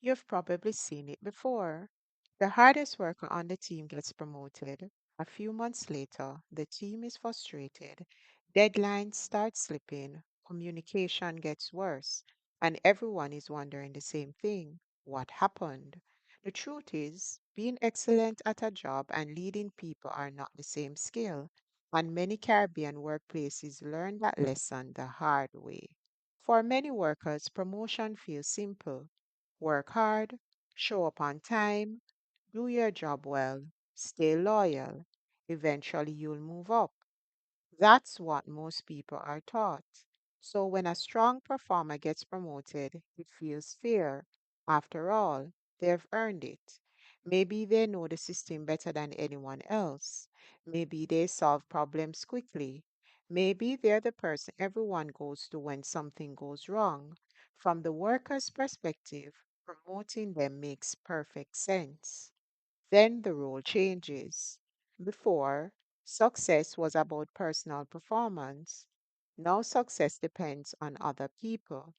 You've probably seen it before. The hardest worker on the team gets promoted. A few months later, the team is frustrated. Deadlines start slipping, communication gets worse, and everyone is wondering the same thing: what happened? The truth is, being excellent at a job and leading people are not the same skill, and many Caribbean workplaces learn that lesson the hard way. For many workers, promotion feels simple: work hard, show up on time, do your job well, stay loyal. Eventually, you'll move up. That's what most people are taught. So when a strong performer gets promoted, it feels fair. After all, they've earned it. Maybe they know the system better than anyone else. Maybe they solve problems quickly. Maybe they're the person everyone goes to when something goes wrong. From the worker's perspective, promoting them makes perfect sense. Then the role changes. Before, success was about personal performance. Now success depends on other people.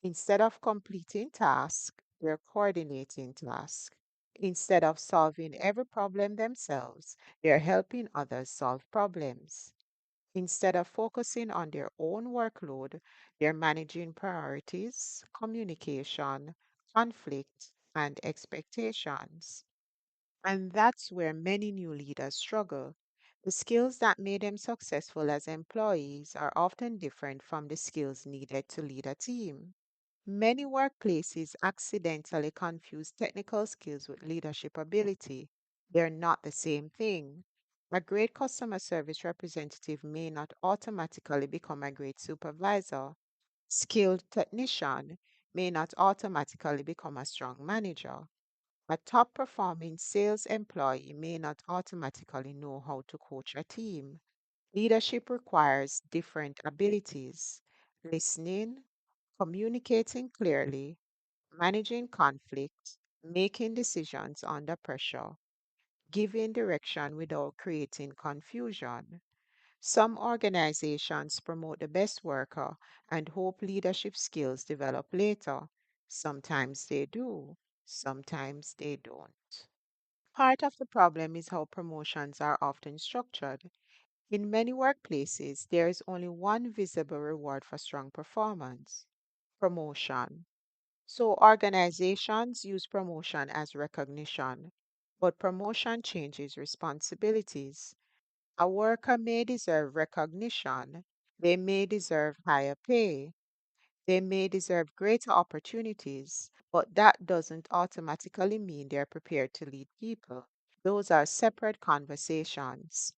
Instead of completing tasks, they're coordinating tasks. Instead of solving every problem themselves, they're helping others solve problems. Instead of focusing on their own workload, they're managing priorities, communication, conflict, and expectations. And that's where many new leaders struggle. The skills that made them successful as employees are often different from the skills needed to lead a team. Many workplaces accidentally confuse technical skills with leadership ability. They're not the same thing. A great customer service representative may not automatically become a great supervisor. Skilled technician may not automatically become a strong manager. A top performing sales employee may not automatically know how to coach a team. Leadership requires different abilities: listening, communicating clearly, managing conflict, making decisions under pressure, giving direction without creating confusion. Some organizations promote the best worker and hope leadership skills develop later. Sometimes they do, sometimes they don't. Part of the problem is how promotions are often structured. In many workplaces, there is only one visible reward for strong performance: promotion. So organizations use promotion as recognition, but promotion changes responsibilities. A worker may deserve recognition, they may deserve higher pay, they may deserve greater opportunities, but that doesn't automatically mean they're prepared to lead people. Those are separate conversations.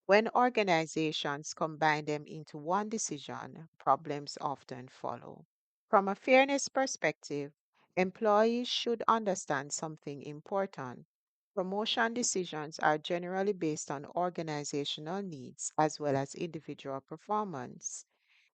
When organizations combine them into one decision, problems often follow. From a fairness perspective, employees should understand something important. Promotion decisions are generally based on organizational needs as well as individual performance.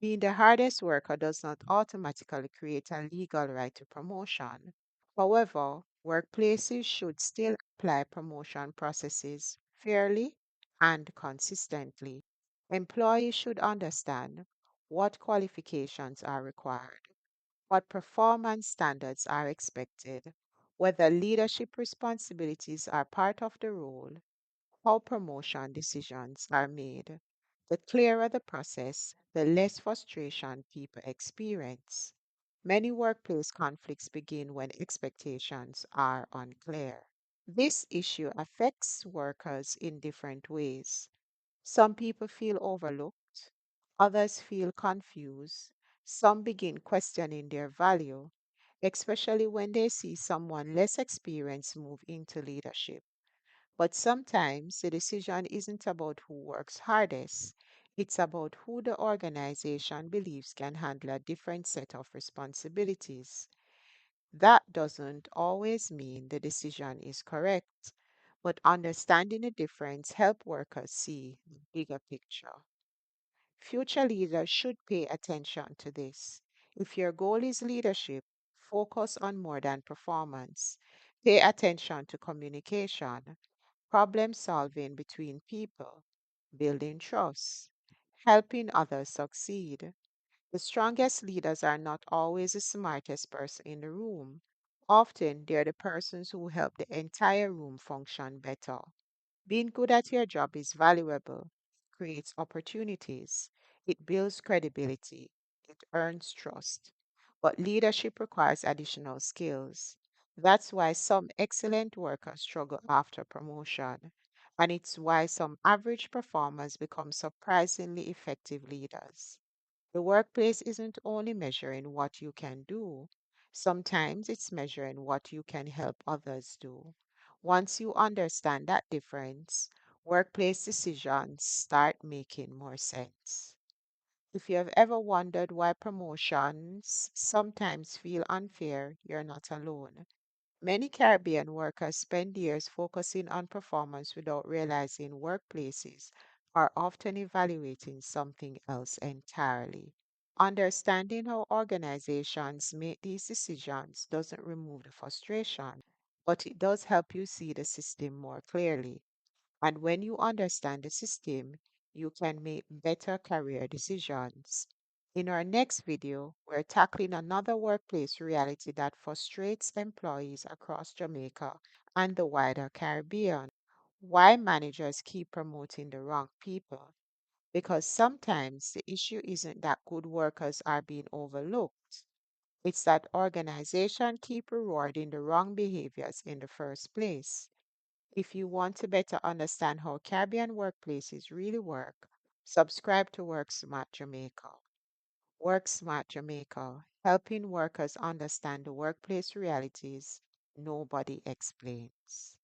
Being the hardest worker does not automatically create a legal right to promotion. However, workplaces should still apply promotion processes fairly and consistently. Employees should understand what qualifications are required, what performance standards are expected, whether leadership responsibilities are part of the role, how promotion decisions are made. The clearer the process, the less frustration people experience. Many workplace conflicts begin when expectations are unclear. This issue affects workers in different ways. Some people feel overlooked, others feel confused, some begin questioning their value, especially when they see someone less experienced move into leadership. But sometimes the decision isn't about who works hardest, it's about who the organization believes can handle a different set of responsibilities. That doesn't always mean the decision is correct, but understanding the difference help workers see the bigger picture. Future leaders should pay attention to this. If your goal is leadership, focus on more than performance. Pay attention to communication, problem solving between people, building trust, helping others succeed. The strongest leaders are not always the smartest person in the room. often they're the persons who help the entire room function better. Being good at your job is valuable, creates opportunities, it builds credibility, it earns trust. But leadership requires additional skills. That's why some excellent workers struggle after promotion. And it's why some average performers become surprisingly effective leaders. The workplace isn't only measuring what you can do, sometimes it's measuring what you can help others do. Once you understand that difference, workplace decisions start making more sense. If you have ever wondered why promotions sometimes feel unfair, you're not alone. Many Caribbean workers spend years focusing on performance without realizing workplaces are often evaluating something else entirely. Understanding how organizations make these decisions doesn't remove the frustration, but it does help you see the system more clearly. And when you understand the system, you can make better career decisions. In our next video, we're tackling another workplace reality that frustrates employees across Jamaica and the wider Caribbean. Why managers keep promoting the wrong people. Because sometimes the issue isn't that good workers are being overlooked. It's that organizations keep rewarding the wrong behaviors in the first place. If you want to better understand how Caribbean workplaces really work, subscribe to Work Smart Jamaica. Work Smart Jamaica, helping workers understand the workplace realities nobody explains.